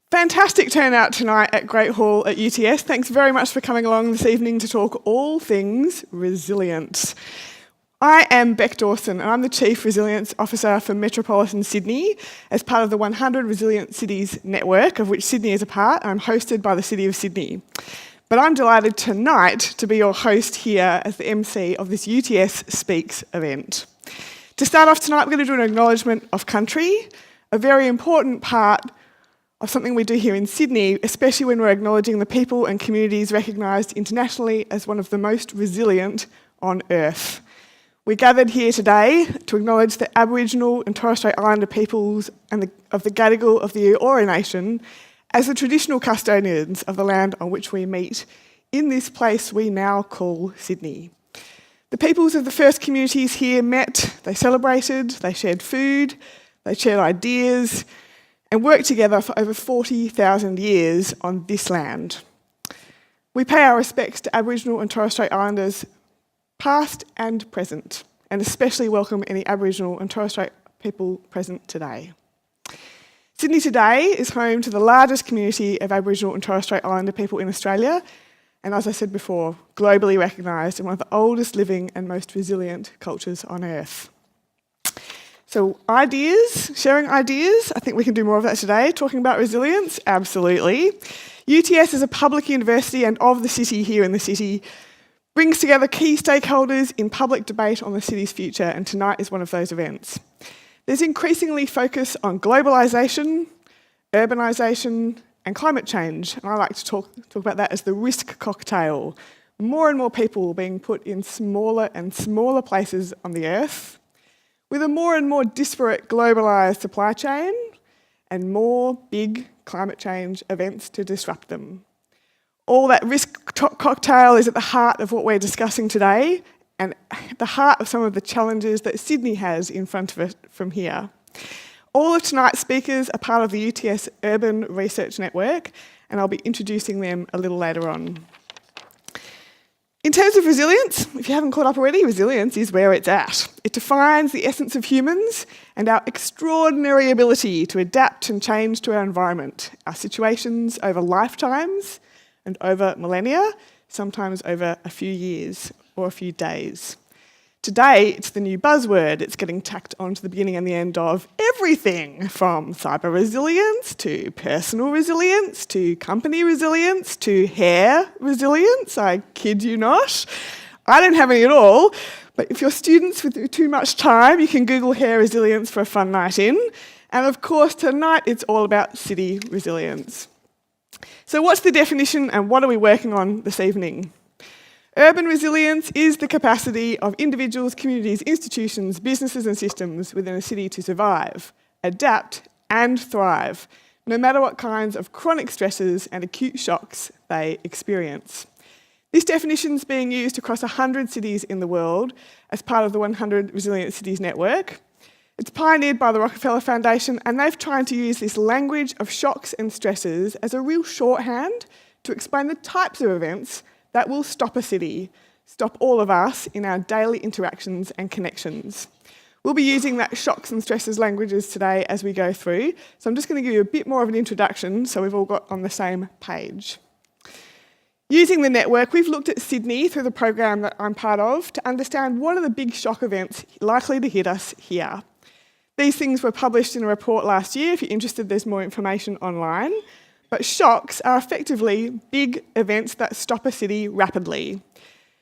Fantastic turnout tonight at Great Hall at UTS. Thanks very much for coming along this evening to talk all things resilience. I am Beck Dawson and I'm the Chief Resilience Officer for Metropolitan Sydney as part of the 100 Resilient Cities network, of which Sydney is a part. I'm hosted by the City of Sydney. But I'm delighted tonight to be your host here as the MC of this UTS Speaks event. To start off tonight, we're going to do an Acknowledgement of Country, a very important part of something we do here in Sydney, especially when we're acknowledging the people and communities recognised internationally as one of the most resilient on Earth. We're gathered here today to acknowledge the Aboriginal and Torres Strait Islander peoples and of the Gadigal of the Eora Nation as the traditional custodians of the land on which we meet in this place we now call Sydney. The peoples of the first communities here met, they celebrated, they shared food, they shared ideas, and worked together for over 40,000 years on this land. We pay our respects to Aboriginal and Torres Strait Islanders past and present, and especially welcome any Aboriginal and Torres Strait people present today. Sydney today is home to the largest community of Aboriginal and Torres Strait Islander people in Australia, and as I said before, globally recognised and one of the oldest living and most resilient cultures on Earth. So sharing ideas, I think we can do more of that today. Talking about resilience, absolutely. UTS is a public university and of the city here in the city, brings together key stakeholders in public debate on the city's future, and tonight is one of those events. There's increasingly focus on globalisation, urbanisation and climate change, and I like to talk about that as the risk cocktail. More and more people being put in smaller and smaller places on the earth, with a more and more disparate globalised supply chain and more big climate change events to disrupt them. All that risk cocktail is at the heart of what we're discussing today and at the heart of some of the challenges that Sydney has in front of it from here. All of tonight's speakers are part of the UTS Urban Research Network, and I'll be introducing them a little later on. In terms of resilience, if you haven't caught up already, resilience is where it's at. It defines the essence of humans and our extraordinary ability to adapt and change to our environment, our situations over lifetimes and over millennia, sometimes over a few years or a few days. Today, it's the new buzzword. It's getting tacked on to the beginning and the end of everything, from cyber resilience to personal resilience to company resilience to hair resilience. I kid you not. I don't have any at all, but if you're students with too much time, you can Google hair resilience for a fun night in. And of course, tonight it's all about city resilience. So what's the definition and what are we working on this evening? Urban resilience is the capacity of individuals, communities, institutions, businesses and systems within a city to survive, adapt and thrive, no matter what kinds of chronic stresses and acute shocks they experience. This definition is being used across 100 cities in the world as part of the 100 Resilient Cities network. It's pioneered by the Rockefeller Foundation, and they've tried to use this language of shocks and stresses as a real shorthand to explain the types of events that will stop a city, stop all of us in our daily interactions and connections. We'll be using that shocks and stresses languages today as we go through, so I'm just going to give you a bit more of an introduction so we've all got on the same page. Using the network, we've looked at Sydney through the program that I'm part of to understand what are the big shock events likely to hit us here. These things were published in a report last year. If you're interested, there's more information online. But shocks are effectively big events that stop a city rapidly.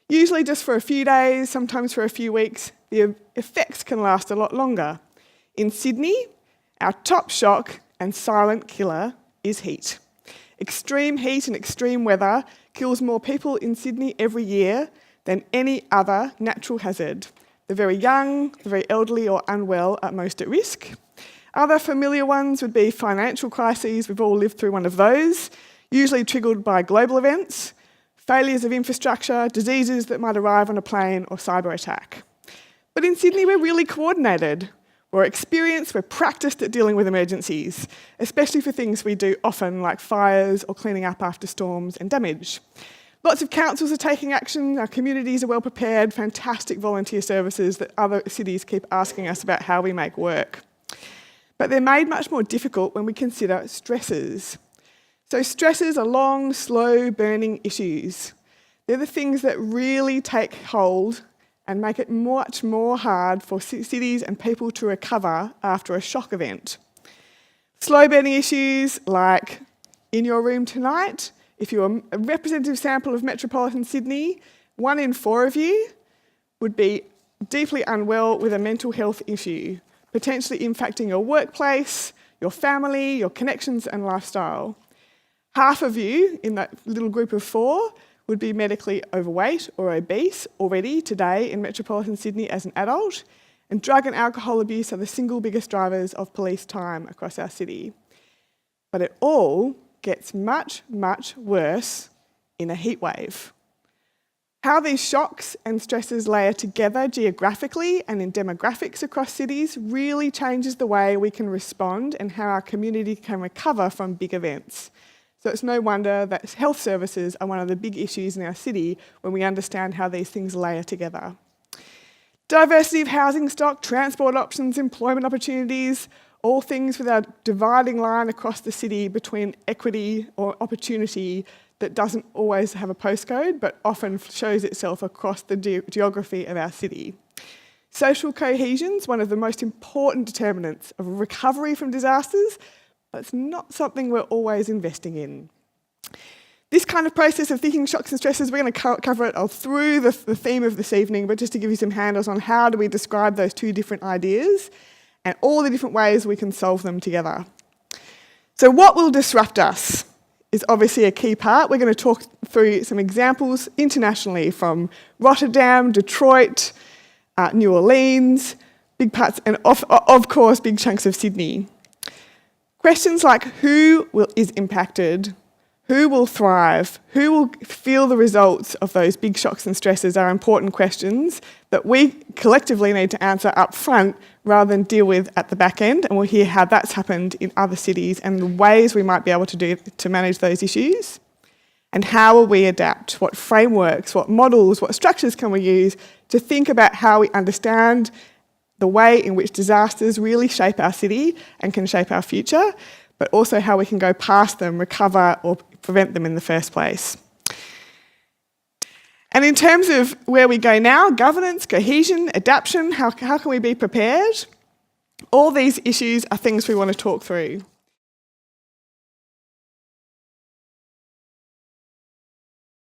Usually just for a few days, sometimes for a few weeks. The effects can last a lot longer. In Sydney, our top shock and silent killer is heat. Extreme heat and extreme weather kills more people in Sydney every year than any other natural hazard. The very young, the very elderly or unwell are most at risk. Other familiar ones would be financial crises. We've all lived through one of those, usually triggered by global events, failures of infrastructure, diseases that might arrive on a plane or cyber attack. But in Sydney, we're really coordinated. We're experienced, we're practiced at dealing with emergencies, especially for things we do often like fires or cleaning up after storms and damage. Lots of councils are taking action, our communities are well prepared, fantastic volunteer services that other cities keep asking us about how we make work. But they're made much more difficult when we consider stressors. So stressors are long, slow burning issues. They're the things that really take hold and make it much more hard for cities and people to recover after a shock event. Slow burning issues like in your room tonight, if you're a representative sample of Metropolitan Sydney, 1 in 4 of you would be deeply unwell with a mental health issue, potentially impacting your workplace, your family, your connections and lifestyle. Half of you in that little group of 4 would be medically overweight or obese already today in Metropolitan Sydney as an adult, and drug and alcohol abuse are the single biggest drivers of police time across our city. But it all gets much, much worse in a heat wave. How these shocks and stresses layer together geographically and in demographics across cities really changes the way we can respond and how our community can recover from big events. So it's no wonder that health services are one of the big issues in our city when we understand how these things layer together. Diversity of housing stock, transport options, employment opportunities, all things with our dividing line across the city between equity or opportunity that doesn't always have a postcode, but often shows itself across the geography of our city. Social cohesion is one of the most important determinants of recovery from disasters, but it's not something we're always investing in. This kind of process of thinking shocks and stresses, we're going to cover it all through the theme of this evening, but just to give you some handles on how do we describe those two different ideas and all the different ways we can solve them together. So what will disrupt us is obviously a key part. We're going to talk through some examples internationally from Rotterdam, Detroit, New Orleans, big parts, and of course big chunks of Sydney. Questions like who is impacted, who will thrive, who will feel the results of those big shocks and stresses are important questions that we collectively need to answer up front rather than deal with at the back end. And we'll hear how that's happened in other cities and the ways we might be able to do to manage those issues. And how will we adapt? What frameworks, what models, what structures can we use to think about how we understand the way in which disasters really shape our city and can shape our future, but also how we can go past them, recover or prevent them in the first place. And in terms of where we go now, governance, cohesion, adaptation, how can we be prepared? All these issues are things we want to talk through.